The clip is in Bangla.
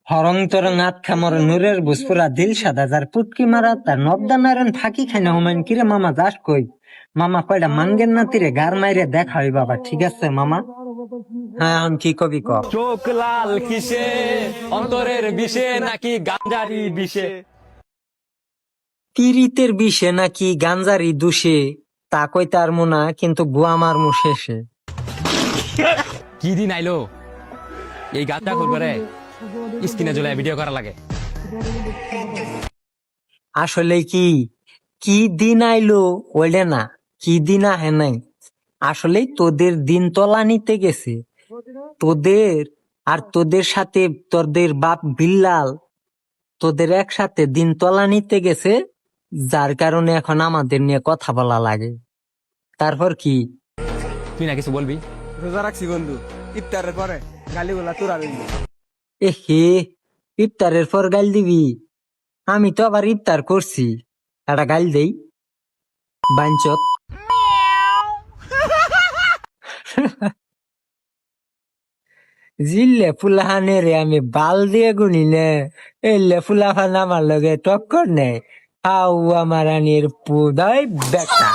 হরং তরং আত খামর নূরের বুসপুরা দিল সাদা যার পুটকি মারা তার নবদা নারায়ণ ফাঁকি খাইনা হুমায়ুন কিরে মামা যাস কই? মামা কয়টা মানগেন না তীরে গার মাইরে দেখা হয় বাবা, ঠিক আছে মামা? হ্যাঁ এখন কি কবি ক? চোখ লাল কিসে, অন্তরের বিষে নাকি গাঞ্জারি বিষে? পিরিতের বিষে নাকি গাঞ্জারি দুষে তা কই তার মুনা, কিন্তু বুয়া মারমু শেষে। কি দিন আইলো এই গাঁজা খুল করে স্ক্রিনে জ্বলে ভিডিও করা লাগে। আসলে কি কি দিন আইলো ওইলে না, কি দিন আহে নাই, আসলে তোদের দিন তলা নিতে গেছে। তোদের আর তোদের সাথে তোদের বাপ বিল্লাল তোদের একসাথে দিন তলা নিতে গেছে, যার কারণে এখন আমাদের নিয়ে কথা বলা লাগে। তারপর কি? তুই না কিছু বলবি? রোজা রাখছি বন্ধু, ইফতারের পরে গালিগুলা তোরা রইলি। এ হে, ইফতারের পর গাল দিবি? আমি তো আবার ইফতার করছি, একটা গাল দেই বাঞ্চত। জিল্লে ফুলাহানে রে আমি বাল দিয়ে গুনি নে, এলে ফুলাফান আমার লগে টক্কর নেই। আউ আমার রানীর পুদাই বেটা।